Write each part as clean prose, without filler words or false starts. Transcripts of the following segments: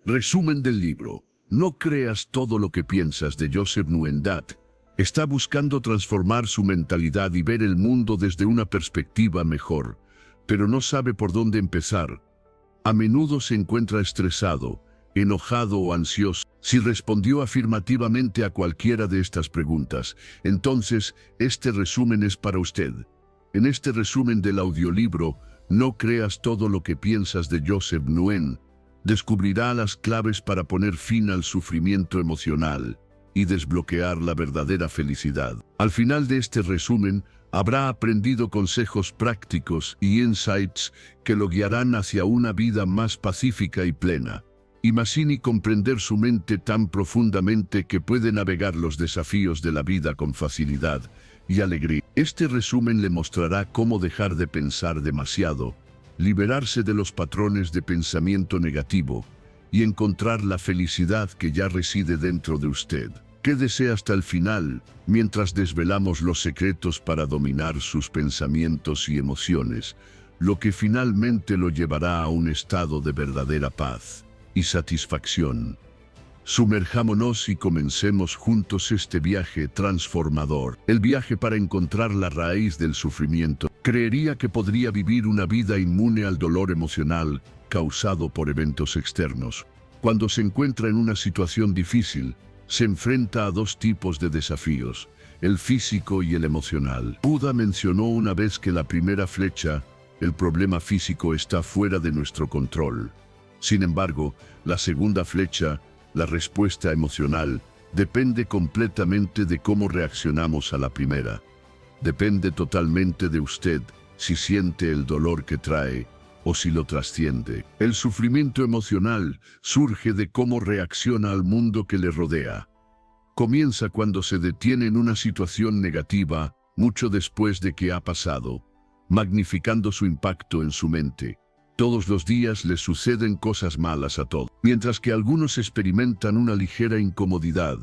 Resumen del libro. No creas todo lo que piensas de Joseph Nguyendat. Está buscando transformar su mentalidad y ver el mundo desde una perspectiva mejor, pero no sabe por dónde empezar. A menudo se encuentra estresado, enojado o ansioso. Si respondió afirmativamente a cualquiera de estas preguntas, entonces este resumen es para usted. En este resumen del audiolibro, No creas todo lo que piensas de Joseph Nguyen, descubrirá las claves para poner fin al sufrimiento emocional y desbloquear la verdadera felicidad. Al final de este resumen, habrá aprendido consejos prácticos y insights que lo guiarán hacia una vida más pacífica y plena. Imagine comprender su mente tan profundamente que puede navegar los desafíos de la vida con facilidad y alegría. Este resumen le mostrará cómo dejar de pensar demasiado, liberarse de los patrones de pensamiento negativo y encontrar la felicidad que ya reside dentro de usted. Quédese hasta el final, mientras desvelamos los secretos para dominar sus pensamientos y emociones, lo que finalmente lo llevará a un estado de verdadera paz y satisfacción. Sumerjámonos y comencemos juntos este viaje transformador, el viaje para encontrar la raíz del sufrimiento. Creería que podría vivir una vida inmune al dolor emocional causado por eventos externos. Cuando se encuentra en una situación difícil, se enfrenta a dos tipos de desafíos, el físico y el emocional. Buda mencionó una vez que la primera flecha, el problema físico, está fuera de nuestro control. Sin embargo, la segunda flecha, la respuesta emocional, depende completamente de cómo reaccionamos a la primera. Depende totalmente de usted si siente el dolor que trae o si lo trasciende. El sufrimiento emocional surge de cómo reacciona al mundo que le rodea. Comienza cuando se detiene en una situación negativa, mucho después de que ha pasado, magnificando su impacto en su mente. Todos los días les suceden cosas malas a todos. Mientras que algunos experimentan una ligera incomodidad,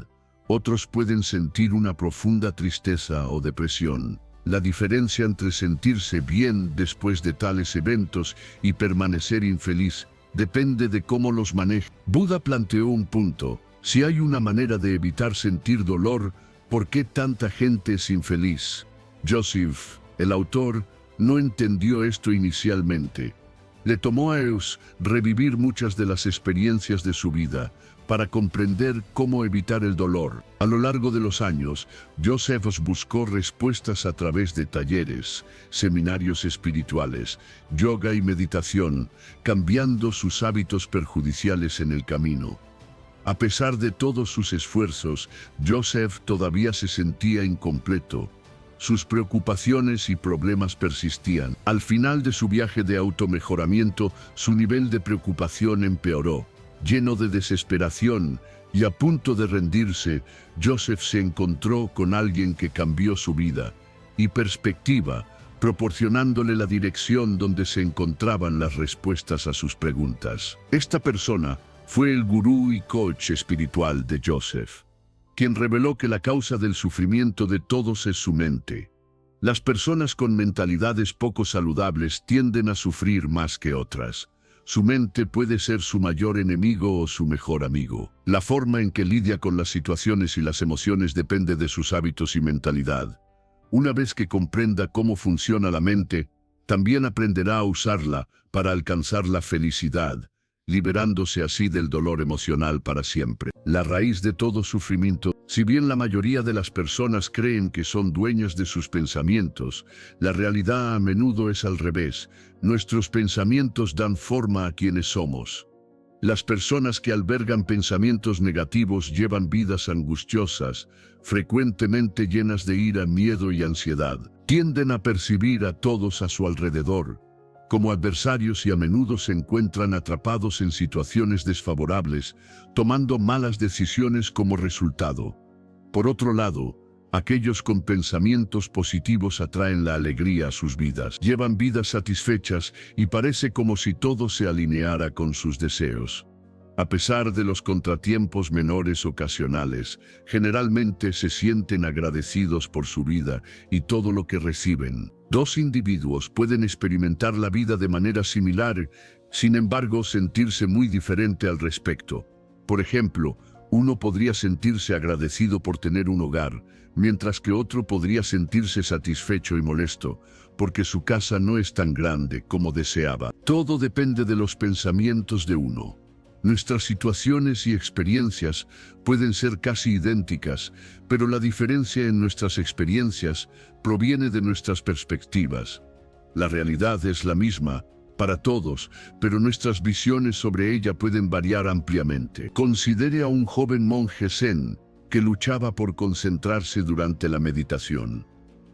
otros pueden sentir una profunda tristeza o depresión. La diferencia entre sentirse bien después de tales eventos y permanecer infeliz depende de cómo los maneje. Buda planteó un punto: si hay una manera de evitar sentir dolor, ¿por qué tanta gente es infeliz? Joseph, el autor, no entendió esto inicialmente. Le tomó a Eus revivir muchas de las experiencias de su vida para comprender cómo evitar el dolor. A lo largo de los años, Joseph buscó respuestas a través de talleres, seminarios espirituales, yoga y meditación, cambiando sus hábitos perjudiciales en el camino. A pesar de todos sus esfuerzos, Joseph todavía se sentía incompleto. Sus preocupaciones y problemas persistían. Al final de su viaje de automejoramiento, su nivel de preocupación empeoró. Lleno de desesperación y a punto de rendirse, Joseph se encontró con alguien que cambió su vida y perspectiva, proporcionándole la dirección donde se encontraban las respuestas a sus preguntas. Esta persona fue el gurú y coach espiritual de Joseph, quien reveló que la causa del sufrimiento de todos es su mente. Las personas con mentalidades poco saludables tienden a sufrir más que otras. Su mente puede ser su mayor enemigo o su mejor amigo. La forma en que lidia con las situaciones y las emociones depende de sus hábitos y mentalidad. Una vez que comprenda cómo funciona la mente, también aprenderá a usarla para alcanzar la felicidad, liberándose así del dolor emocional para siempre. La raíz de todo sufrimiento. Si bien la mayoría de las personas creen que son dueñas de sus pensamientos, la realidad a menudo es al revés. Nuestros pensamientos dan forma a quienes somos. Las personas que albergan pensamientos negativos llevan vidas angustiosas, frecuentemente llenas de ira, miedo y ansiedad. Tienden a percibir a todos a su alrededor como adversarios y a menudo se encuentran atrapados en situaciones desfavorables, tomando malas decisiones como resultado. Por otro lado, aquellos con pensamientos positivos atraen la alegría a sus vidas, llevan vidas satisfechas y parece como si todo se alineara con sus deseos. A pesar de los contratiempos menores ocasionales, generalmente se sienten agradecidos por su vida y todo lo que reciben. Dos individuos pueden experimentar la vida de manera similar sin embargo, sentirse muy diferente al respecto. Por ejemplo, uno podría sentirse agradecido por tener un hogar, mientras que otro podría sentirse satisfecho y molesto, porque su casa no es tan grande como deseaba. Todo depende de los pensamientos de uno. Nuestras situaciones y experiencias pueden ser casi idénticas, pero la diferencia en nuestras experiencias proviene de nuestras perspectivas. La realidad es la misma para todos, pero nuestras visiones sobre ella pueden variar ampliamente. Considere a un joven monje zen que luchaba por concentrarse durante la meditación.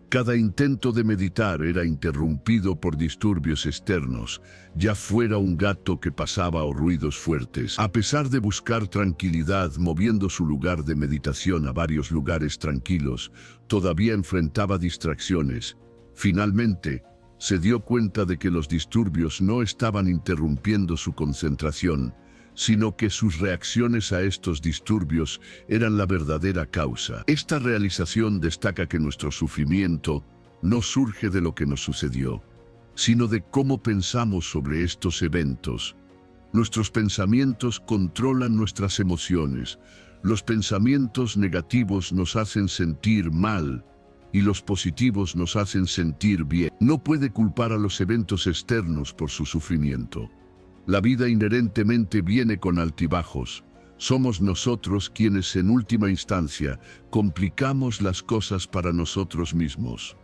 Cada intento de meditar era interrumpido por disturbios externos, ya fuera un gato que pasaba o ruidos fuertes. A pesar de buscar tranquilidad moviendo su lugar de meditación a varios lugares tranquilos, todavía enfrentaba distracciones. Finalmente, se dio cuenta de que los disturbios no estaban interrumpiendo su concentración, sino que sus reacciones a estos disturbios eran la verdadera causa. Esta realización destaca que nuestro sufrimiento no surge de lo que nos sucedió, sino de cómo pensamos sobre estos eventos. Nuestros pensamientos controlan nuestras emociones. Los pensamientos negativos nos hacen sentir mal, y los positivos nos hacen sentir bien. No puede culpar a los eventos externos por su sufrimiento. La vida inherentemente viene con altibajos. Somos nosotros quienes en última instancia complicamos las cosas para nosotros mismos.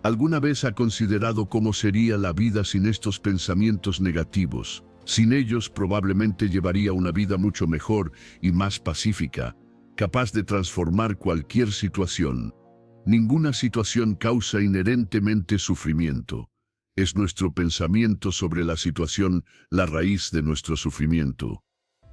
¿Alguna vez ha considerado cómo sería la vida sin estos pensamientos negativos? Sin ellos probablemente llevaría una vida mucho mejor y más pacífica, capaz de transformar cualquier situación. Ninguna situación causa inherentemente sufrimiento. Es nuestro pensamiento sobre la situación la raíz de nuestro sufrimiento.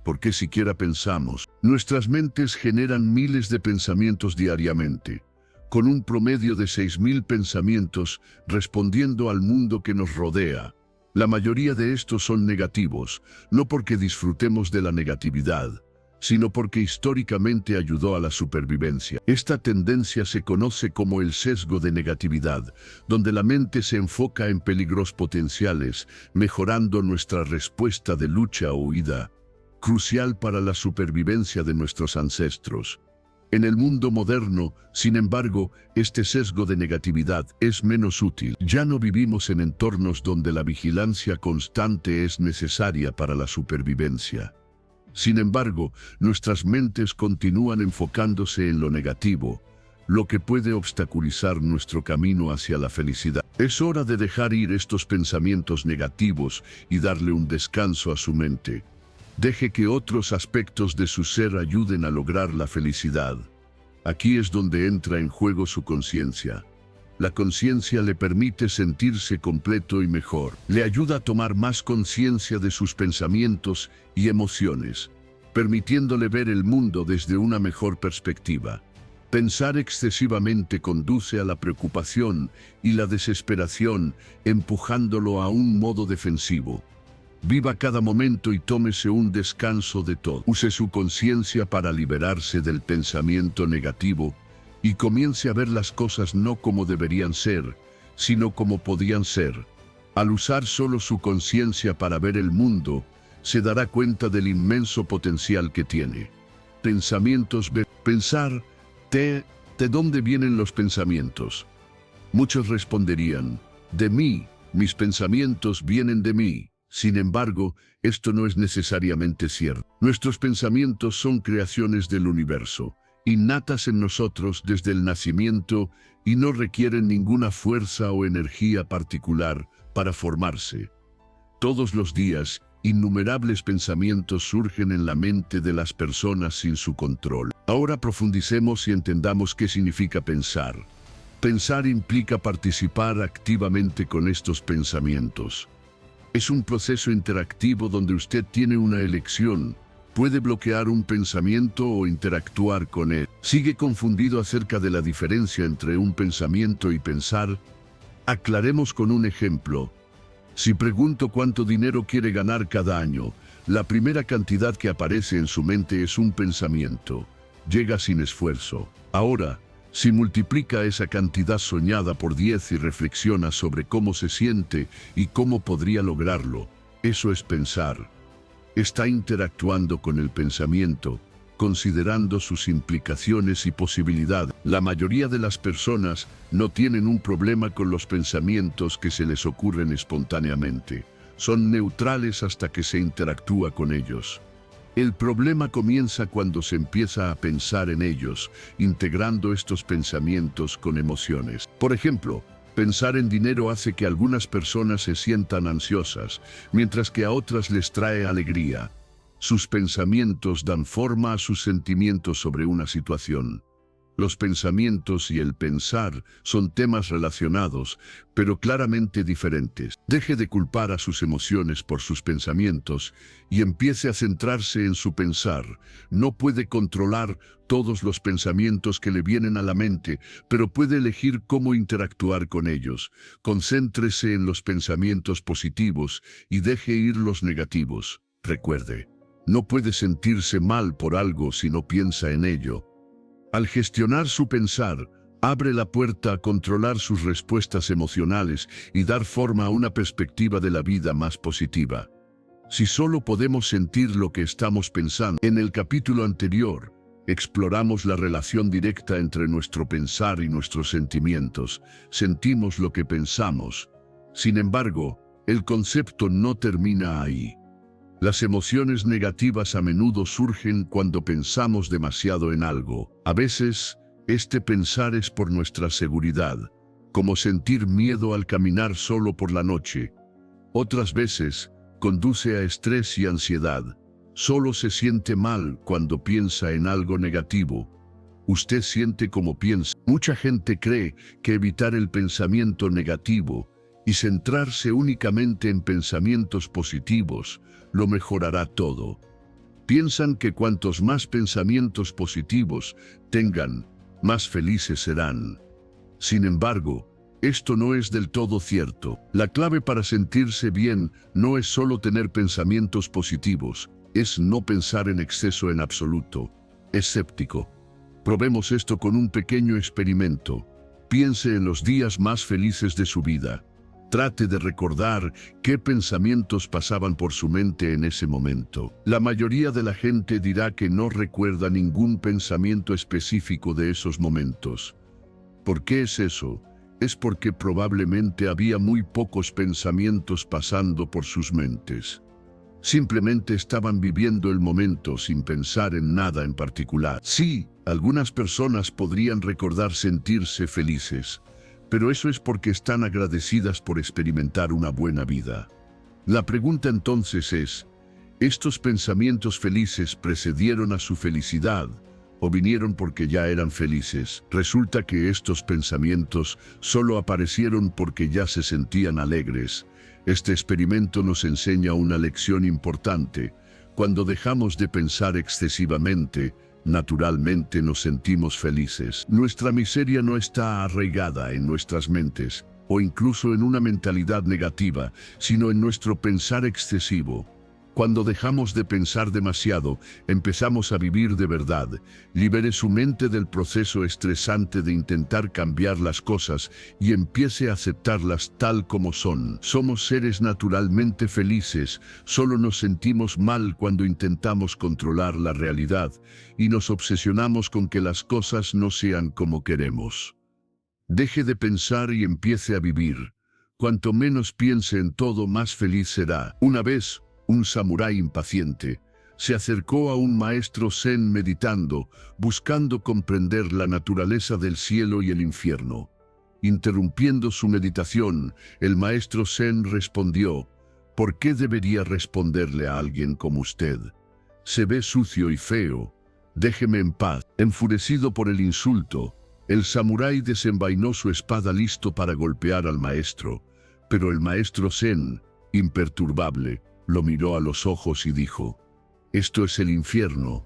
¿Por qué siquiera pensamos? Nuestras mentes generan miles de pensamientos diariamente, con un promedio de 6.000 pensamientos respondiendo al mundo que nos rodea. La mayoría de estos son negativos, no porque disfrutemos de la negatividad, sino porque históricamente ayudó a la supervivencia. Esta tendencia se conoce como el sesgo de negatividad, donde la mente se enfoca en peligros potenciales, mejorando nuestra respuesta de lucha o huida, crucial para la supervivencia de nuestros ancestros. En el mundo moderno, sin embargo, este sesgo de negatividad es menos útil. Ya no vivimos en entornos donde la vigilancia constante es necesaria para la supervivencia. Sin embargo, nuestras mentes continúan enfocándose en lo negativo, lo que puede obstaculizar nuestro camino hacia la felicidad. Es hora de dejar ir estos pensamientos negativos y darle un descanso a su mente. Deje que otros aspectos de su ser ayuden a lograr la felicidad. Aquí es donde entra en juego su conciencia. La conciencia le permite sentirse completo y mejor. Le ayuda a tomar más conciencia de sus pensamientos y emociones, permitiéndole ver el mundo desde una mejor perspectiva. Pensar excesivamente conduce a la preocupación y la desesperación, empujándolo a un modo defensivo. Viva cada momento y tómese un descanso de todo. Use su conciencia para liberarse del pensamiento negativo y comience a ver las cosas no como deberían ser, sino como podían ser. Al usar solo su conciencia para ver el mundo, se dará cuenta del inmenso potencial que tiene. Pensamientos. Pensar. ¿De dónde vienen los pensamientos? Muchos responderían, de mí, mis pensamientos vienen de mí. Sin embargo, esto no es necesariamente cierto. Nuestros pensamientos son creaciones del universo, innatas en nosotros desde el nacimiento y no requieren ninguna fuerza o energía particular para formarse. Todos los días, innumerables pensamientos surgen en la mente de las personas sin su control. Ahora profundicemos y entendamos qué significa pensar. Pensar implica participar activamente con estos pensamientos. Es un proceso interactivo donde usted tiene una elección. Puede bloquear un pensamiento o interactuar con él. ¿Sigue confundido acerca de la diferencia entre un pensamiento y pensar? Aclaremos con un ejemplo. Si pregunto cuánto dinero quiere ganar cada año, la primera cantidad que aparece en su mente es un pensamiento. Llega sin esfuerzo. Ahora, si multiplica esa cantidad soñada por 10 y reflexiona sobre cómo se siente y cómo podría lograrlo, Eso es pensar. Está interactuando con el pensamiento, considerando sus implicaciones y posibilidades. La mayoría de las personas no tienen un problema con los pensamientos que se les ocurren espontáneamente. Son neutrales hasta que se interactúa con ellos. El problema comienza cuando se empieza a pensar en ellos, integrando estos pensamientos con emociones. Por ejemplo, pensar en dinero hace que algunas personas se sientan ansiosas, mientras que a otras les trae alegría. Sus pensamientos dan forma a sus sentimientos sobre una situación. Los pensamientos y el pensar son temas relacionados, pero claramente diferentes. Deje de culpar a sus emociones por sus pensamientos y empiece a centrarse en su pensar. No puede controlar todos los pensamientos que le vienen a la mente, pero puede elegir cómo interactuar con ellos. Concéntrese en los pensamientos positivos y deje ir los negativos. Recuerde, no puede sentirse mal por algo si no piensa en ello. Al gestionar su pensar, abre la puerta a controlar sus respuestas emocionales y dar forma a una perspectiva de la vida más positiva. Si solo podemos sentir lo que estamos pensando, en el capítulo anterior, exploramos la relación directa entre nuestro pensar y nuestros sentimientos. Sentimos lo que pensamos. Sin embargo, el concepto no termina ahí. Las emociones negativas a menudo surgen cuando pensamos demasiado en algo. A veces, este pensar es por nuestra seguridad, como sentir miedo al caminar solo por la noche. Otras veces, conduce a estrés y ansiedad. Solo se siente mal cuando piensa en algo negativo. Usted siente como piensa. Mucha gente cree que evitar el pensamiento negativo y centrarse únicamente en pensamientos positivos lo mejorará todo. Piensan que cuantos más pensamientos positivos tengan, más felices serán. Sin embargo, esto no es del todo cierto. La clave para sentirse bien no es solo tener pensamientos positivos, es no pensar en exceso en absoluto. Escéptico. Probemos esto con un pequeño experimento. Piense en los días más felices de su vida. Trate de recordar qué pensamientos pasaban por su mente en ese momento. La mayoría de la gente dirá que no recuerda ningún pensamiento específico de esos momentos. ¿Por qué es eso? Es porque probablemente había muy pocos pensamientos pasando por sus mentes. Simplemente estaban viviendo el momento sin pensar en nada en particular. Sí, algunas personas podrían recordar sentirse felices, pero eso es porque están agradecidas por experimentar una buena vida. La pregunta entonces es, ¿estos pensamientos felices precedieron a su felicidad o vinieron porque ya eran felices? Resulta que estos pensamientos solo aparecieron porque ya se sentían alegres. Este experimento nos enseña una lección importante. Cuando dejamos de pensar excesivamente, naturalmente nos sentimos felices. Nuestra miseria no está arraigada en nuestras mentes, o incluso en una mentalidad negativa, sino en nuestro pensar excesivo. Cuando dejamos de pensar demasiado, empezamos a vivir de verdad. Libere su mente del proceso estresante de intentar cambiar las cosas y empiece a aceptarlas tal como son. Somos seres naturalmente felices, solo nos sentimos mal cuando intentamos controlar la realidad y nos obsesionamos con que las cosas no sean como queremos. Deje de pensar y empiece a vivir. Cuanto menos piense en todo, más feliz será. Una vez, un samurái impaciente se acercó a un maestro zen meditando, buscando comprender la naturaleza del cielo y el infierno. Interrumpiendo su meditación, el maestro zen respondió: ¿Por qué debería responderle a alguien como usted? Se ve sucio y feo. Déjeme en paz. Enfurecido por el insulto, el samurái desenvainó su espada listo para golpear al maestro, pero el maestro zen, imperturbable, lo miró a los ojos y dijo: «Esto es el infierno».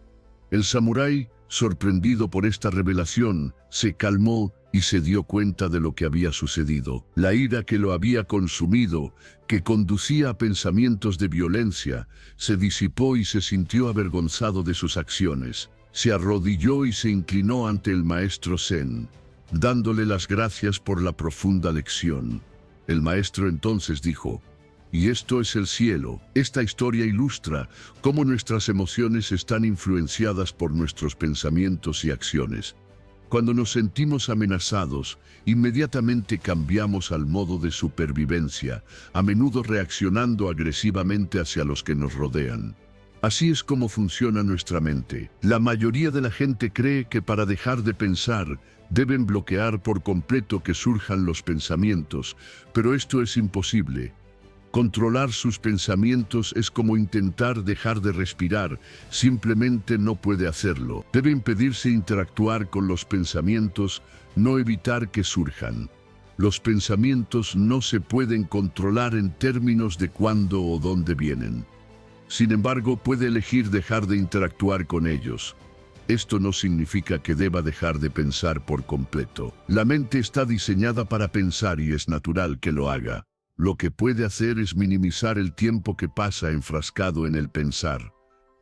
El samurái, sorprendido por esta revelación, se calmó y se dio cuenta de lo que había sucedido. La ira que lo había consumido, que conducía a pensamientos de violencia, se disipó y se sintió avergonzado de sus acciones. Se arrodilló y se inclinó ante el maestro zen, dándole las gracias por la profunda lección. El maestro entonces dijo: Y esto es el cielo. Esta historia ilustra cómo nuestras emociones están influenciadas por nuestros pensamientos y acciones. Cuando nos sentimos amenazados, inmediatamente cambiamos al modo de supervivencia, a menudo reaccionando agresivamente hacia los que nos rodean. Así es como funciona nuestra mente. La mayoría de la gente cree que para dejar de pensar, deben bloquear por completo que surjan los pensamientos, pero esto es imposible. Controlar sus pensamientos es como intentar dejar de respirar, simplemente no puede hacerlo. Debe impedirse interactuar con los pensamientos, no evitar que surjan. Los pensamientos no se pueden controlar en términos de cuándo o dónde vienen. Sin embargo, puede elegir dejar de interactuar con ellos. Esto no significa que deba dejar de pensar por completo. La mente está diseñada para pensar y es natural que lo haga. Lo que puede hacer es minimizar el tiempo que pasa enfrascado en el pensar.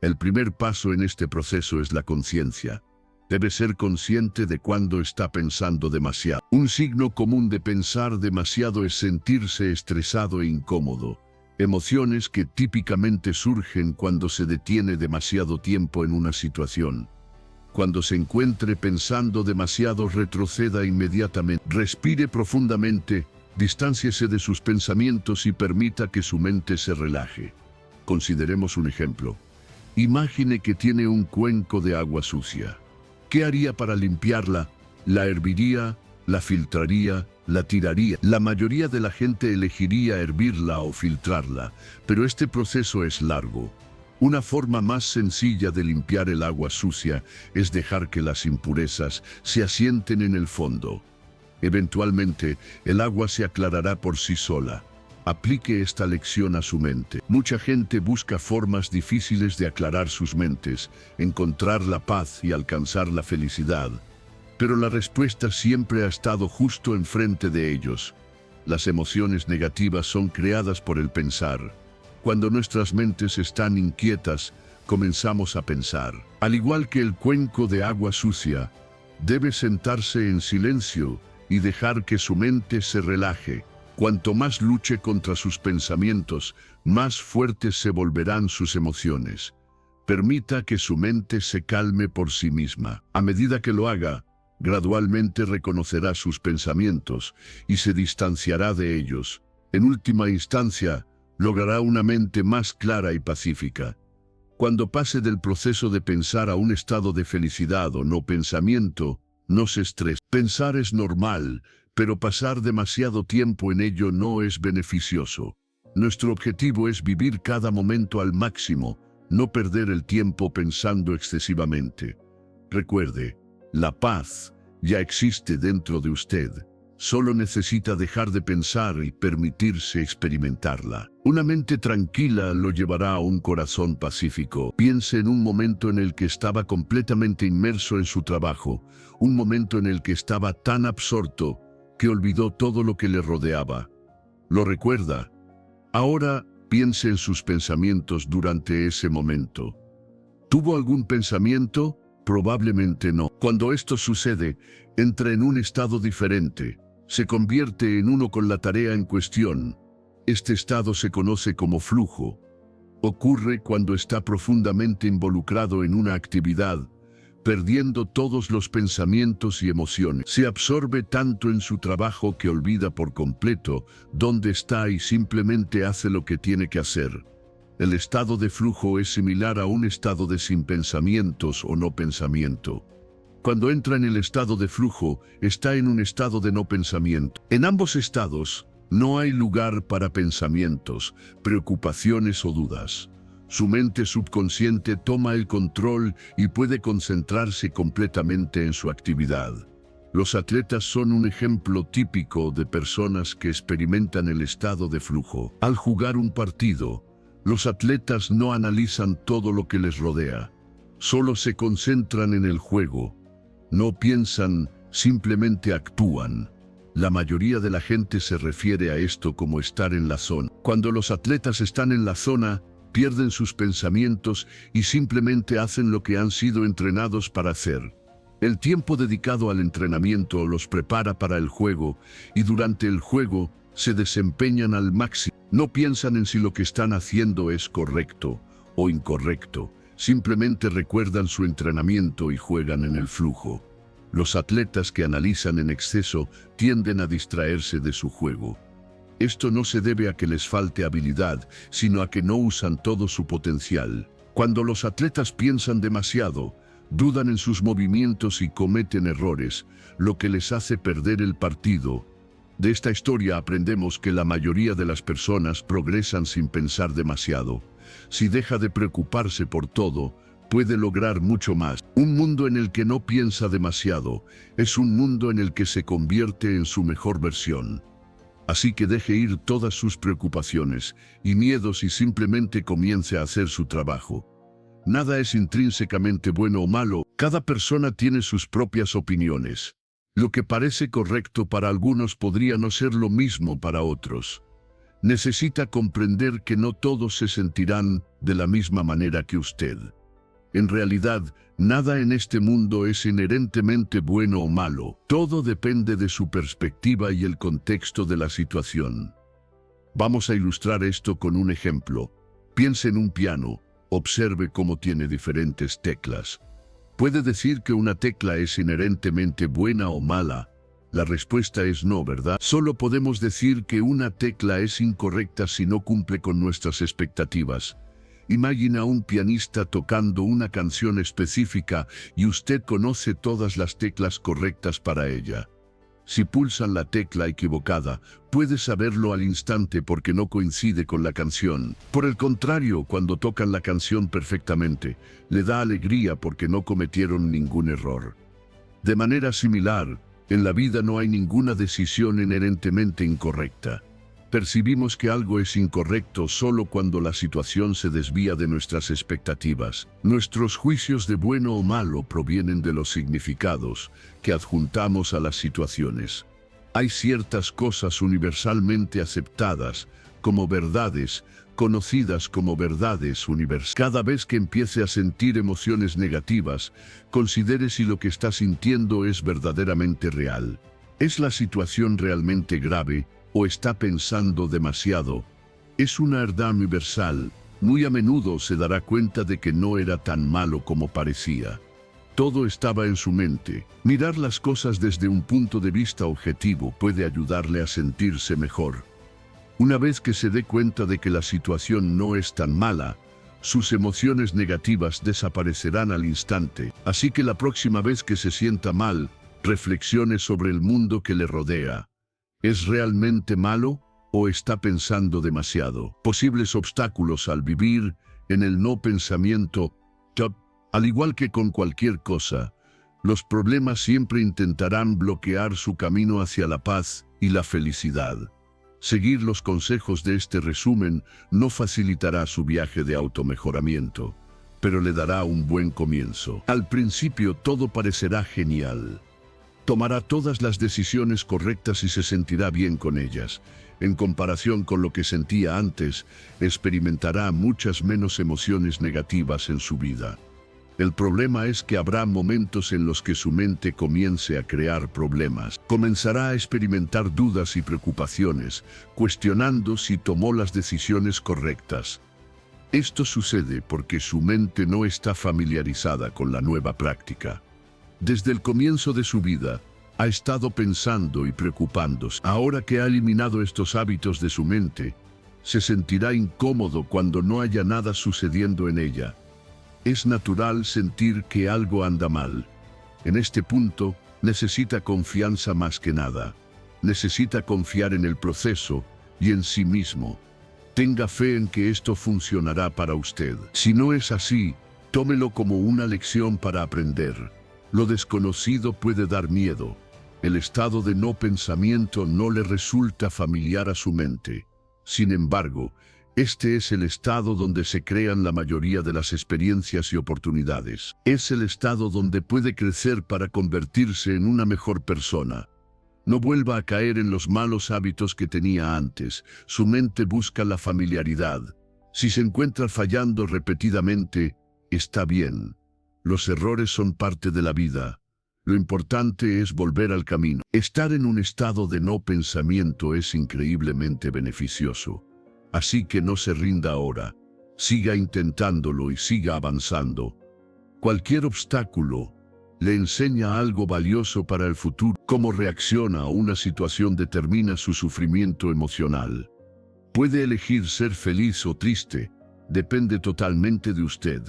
El primer paso en este proceso es la conciencia. Debe ser consciente de cuándo está pensando demasiado. Un signo común de pensar demasiado es sentirse estresado e incómodo. Emociones que típicamente surgen cuando se detiene demasiado tiempo en una situación. Cuando se encuentre pensando demasiado, retroceda inmediatamente. Respire profundamente. Distánciese de sus pensamientos y permita que su mente se relaje. Consideremos un ejemplo. Imagine que tiene un cuenco de agua sucia. ¿Qué haría para limpiarla? ¿La herviría? ¿La filtraría? ¿La tiraría? La mayoría de la gente elegiría hervirla o filtrarla, pero este proceso es largo. Una forma más sencilla de limpiar el agua sucia es dejar que las impurezas se asienten en el fondo. Eventualmente, el agua se aclarará por sí sola. Aplique esta lección a su mente. Mucha gente busca formas difíciles de aclarar sus mentes, encontrar la paz y alcanzar la felicidad. Pero la respuesta siempre ha estado justo enfrente de ellos. Las emociones negativas son creadas por el pensar. Cuando nuestras mentes están inquietas, comenzamos a pensar. Al igual que el cuenco de agua sucia, debe sentarse en silencio y dejar que su mente se relaje. Cuanto más luche contra sus pensamientos, más fuertes se volverán sus emociones. Permita que su mente se calme por sí misma. A medida que lo haga, gradualmente reconocerá sus pensamientos y se distanciará de ellos. En última instancia, logrará una mente más clara y pacífica. Cuando pase del proceso de pensar a un estado de felicidad o no pensamiento, no se estrese. Pensar es normal, pero pasar demasiado tiempo en ello no es beneficioso. Nuestro objetivo es vivir cada momento al máximo, no perder el tiempo pensando excesivamente. Recuerde, la paz ya existe dentro de usted. Solo necesita dejar de pensar y permitirse experimentarla. Una mente tranquila lo llevará a un corazón pacífico. Piense en un momento en el que estaba completamente inmerso en su trabajo, un momento en el que estaba tan absorto que olvidó todo lo que le rodeaba. ¿Lo recuerda? Ahora piense en sus pensamientos durante ese momento. ¿Tuvo algún pensamiento? Probablemente no. Cuando esto sucede, entra en un estado diferente. Se convierte en uno con la tarea en cuestión. Este estado se conoce como flujo. Ocurre cuando está profundamente involucrado en una actividad, perdiendo todos los pensamientos y emociones. Se absorbe tanto en su trabajo que olvida por completo dónde está y simplemente hace lo que tiene que hacer. El estado de flujo es similar a un estado de sin pensamientos o no pensamiento. Cuando entra en el estado de flujo, está en un estado de no pensamiento. En ambos estados, no hay lugar para pensamientos, preocupaciones o dudas. Su mente subconsciente toma el control y puede concentrarse completamente en su actividad. Los atletas son un ejemplo típico de personas que experimentan el estado de flujo. Al jugar un partido, los atletas no analizan todo lo que les rodea. Solo se concentran en el juego. No piensan, simplemente actúan. La mayoría de la gente se refiere a esto como estar en la zona. Cuando los atletas están en la zona, pierden sus pensamientos y simplemente hacen lo que han sido entrenados para hacer. El tiempo dedicado al entrenamiento los prepara para el juego y durante el juego se desempeñan al máximo. No piensan en si lo que están haciendo es correcto o incorrecto. Simplemente recuerdan su entrenamiento y juegan en el flujo. Los atletas que analizan en exceso tienden a distraerse de su juego. Esto no se debe a que les falte habilidad, sino a que no usan todo su potencial. Cuando los atletas piensan demasiado, dudan en sus movimientos y cometen errores, lo que les hace perder el partido. De esta historia aprendemos que la mayoría de las personas progresan sin pensar demasiado. Si deja de preocuparse por todo, puede lograr mucho más. Un mundo en el que no piensa demasiado es un mundo en el que se convierte en su mejor versión. Así que deje ir todas sus preocupaciones y miedos y simplemente comience a hacer su trabajo. Nada es intrínsecamente bueno o malo, cada persona tiene sus propias opiniones. Lo que parece correcto para algunos podría no ser lo mismo para otros. Necesita comprender que no todos se sentirán de la misma manera que usted. En realidad, nada en este mundo es inherentemente bueno o malo. Todo depende de su perspectiva y el contexto de la situación. Vamos a ilustrar esto con un ejemplo. Piense en un piano. Observe cómo tiene diferentes teclas. ¿Puede decir que una tecla es inherentemente buena o mala? La respuesta es no, ¿verdad? Solo podemos decir que una tecla es incorrecta si no cumple con nuestras expectativas. Imagina a un pianista tocando una canción específica y usted conoce todas las teclas correctas para ella. Si pulsan la tecla equivocada, puede saberlo al instante porque no coincide con la canción. Por el contrario, cuando tocan la canción perfectamente, le da alegría porque no cometieron ningún error. De manera similar, en la vida no hay ninguna decisión inherentemente incorrecta. Percibimos que algo es incorrecto solo cuando la situación se desvía de nuestras expectativas. Nuestros juicios de bueno o malo provienen de los significados que adjuntamos a las situaciones. Hay ciertas cosas universalmente aceptadas como verdades, conocidas como verdades universales. Cada vez que empiece a sentir emociones negativas, considere si lo que está sintiendo es verdaderamente real. ¿Es la situación realmente grave? ¿O está pensando demasiado? Es una verdad universal. Muy a menudo se dará cuenta de que no era tan malo como parecía. Todo estaba en su mente. Mirar las cosas desde un punto de vista objetivo puede ayudarle a sentirse mejor. Una vez que se dé cuenta de que la situación no es tan mala, sus emociones negativas desaparecerán al instante. Así que la próxima vez que se sienta mal, reflexione sobre el mundo que le rodea. ¿Es realmente malo o está pensando demasiado? Posibles obstáculos al vivir en el no pensamiento. Al igual que con cualquier cosa, los problemas siempre intentarán bloquear su camino hacia la paz y la felicidad. Seguir los consejos de este resumen no facilitará su viaje de automejoramiento, pero le dará un buen comienzo. Al principio todo parecerá genial. Tomará todas las decisiones correctas y se sentirá bien con ellas. En comparación con lo que sentía antes, experimentará muchas menos emociones negativas en su vida. El problema es que habrá momentos en los que su mente comience a crear problemas. Comenzará a experimentar dudas y preocupaciones, cuestionando si tomó las decisiones correctas. Esto sucede porque su mente no está familiarizada con la nueva práctica. Desde el comienzo de su vida, ha estado pensando y preocupándose. Ahora que ha eliminado estos hábitos de su mente, se sentirá incómodo cuando no haya nada sucediendo en ella. Es natural sentir que algo anda mal. En este punto, necesita confianza más que nada. Necesita confiar en el proceso y en sí mismo. Tenga fe en que esto funcionará para usted. Si no es así, tómelo como una lección para aprender. Lo desconocido puede dar miedo. El estado de no pensamiento no le resulta familiar a su mente. Sin embargo, este es el estado donde se crean la mayoría de las experiencias y oportunidades. Es el estado donde puede crecer para convertirse en una mejor persona. No vuelva a caer en los malos hábitos que tenía antes. Su mente busca la familiaridad. Si se encuentra fallando repetidamente, está bien. Los errores son parte de la vida. Lo importante es volver al camino. Estar en un estado de no pensamiento es increíblemente beneficioso. Así que no se rinda ahora. Siga intentándolo y siga avanzando. Cualquier obstáculo le enseña algo valioso para el futuro. Cómo reacciona a una situación determina su sufrimiento emocional. Puede elegir ser feliz o triste. Depende totalmente de usted.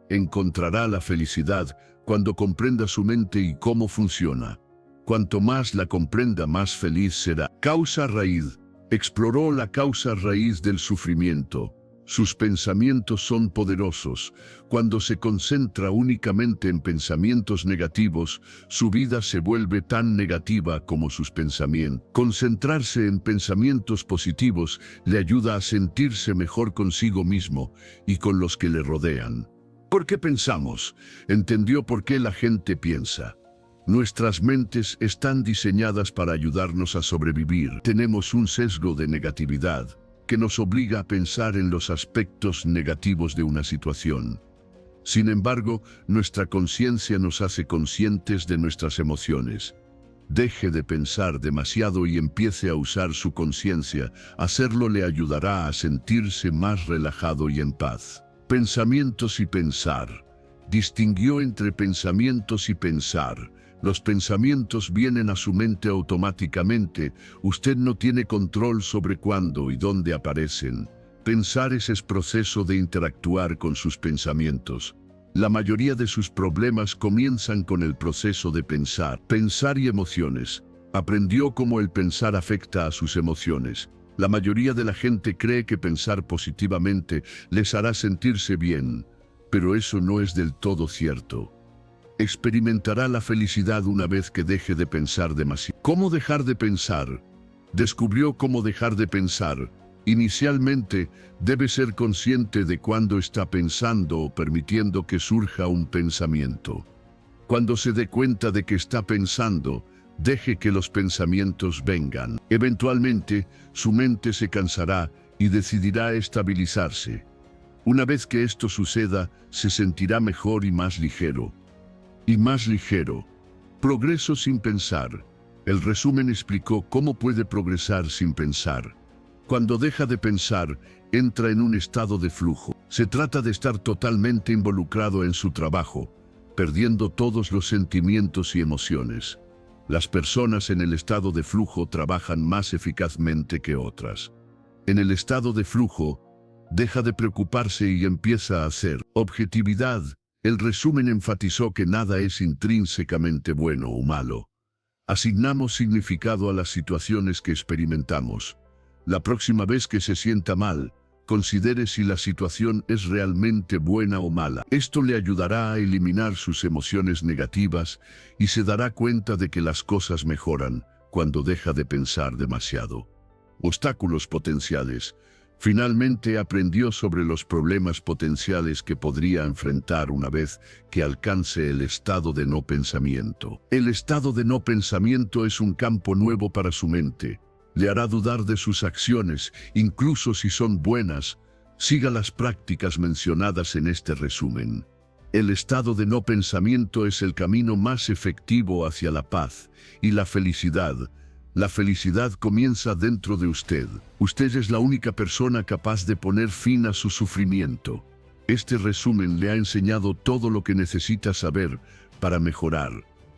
Encontrará la felicidad cuando comprenda su mente y cómo funciona. Cuanto más la comprenda, más feliz será. Causa raíz. Exploró la causa raíz del sufrimiento. Sus pensamientos son poderosos. Cuando se concentra únicamente en pensamientos negativos, su vida se vuelve tan negativa como sus pensamientos. Concentrarse en pensamientos positivos le ayuda a sentirse mejor consigo mismo y con los que le rodean. ¿Por qué pensamos? Entendió por qué la gente piensa. Nuestras mentes están diseñadas para ayudarnos a sobrevivir. Tenemos un sesgo de negatividad que nos obliga a pensar en los aspectos negativos de una situación. Sin embargo, nuestra conciencia nos hace conscientes de nuestras emociones. Deje de pensar demasiado y empiece a usar su conciencia. Hacerlo le ayudará a sentirse más relajado y en paz. Pensamientos y pensar. Distinguió entre pensamientos y pensar. Los pensamientos vienen a su mente automáticamente. Usted no tiene control sobre cuándo y dónde aparecen. Pensar es el proceso de interactuar con sus pensamientos. La mayoría de sus problemas comienzan con el proceso de pensar. Pensar y emociones. Aprendió cómo el pensar afecta a sus emociones. La mayoría de la gente cree que pensar positivamente les hará sentirse bien, pero eso no es del todo cierto. Experimentará la felicidad una vez que deje de pensar demasiado. ¿Cómo dejar de pensar? Descubrió cómo dejar de pensar. Inicialmente, debe ser consciente de cuándo está pensando o permitiendo que surja un pensamiento. Cuando se dé cuenta de que está pensando, deje que los pensamientos vengan. Eventualmente, su mente se cansará y decidirá estabilizarse. Una vez que esto suceda, se sentirá mejor y más ligero. Y más ligero. Progreso sin pensar. El resumen explicó cómo puede progresar sin pensar. Cuando deja de pensar, entra en un estado de flujo. Se trata de estar totalmente involucrado en su trabajo, perdiendo todos los sentimientos y emociones. Las personas en el estado de flujo trabajan más eficazmente que otras. En el estado de flujo, deja de preocuparse y empieza a hacer. Objetividad. El resumen enfatizó que nada es intrínsecamente bueno o malo. Asignamos significado a las situaciones que experimentamos. La próxima vez que se sienta mal, considere si la situación es realmente buena o mala. Esto le ayudará a eliminar sus emociones negativas y se dará cuenta de que las cosas mejoran cuando deja de pensar demasiado. Obstáculos potenciales. Finalmente aprendió sobre los problemas potenciales que podría enfrentar una vez que alcance el estado de no pensamiento. El estado de no pensamiento es un campo nuevo para su mente. Le hará dudar de sus acciones, incluso si son buenas. Siga las prácticas mencionadas en este resumen. El estado de no pensamiento es el camino más efectivo hacia la paz y la felicidad. La felicidad comienza dentro de usted. Usted es la única persona capaz de poner fin a su sufrimiento. Este resumen le ha enseñado todo lo que necesita saber para mejorar.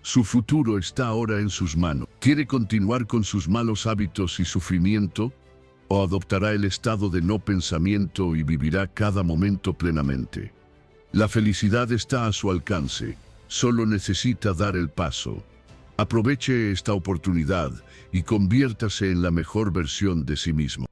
Su futuro está ahora en sus manos. ¿Quiere continuar con sus malos hábitos y sufrimiento? ¿O adoptará el estado de no pensamiento y vivirá cada momento plenamente? La felicidad está a su alcance. Solo necesita dar el paso. Aproveche esta oportunidad y conviértase en la mejor versión de sí mismo.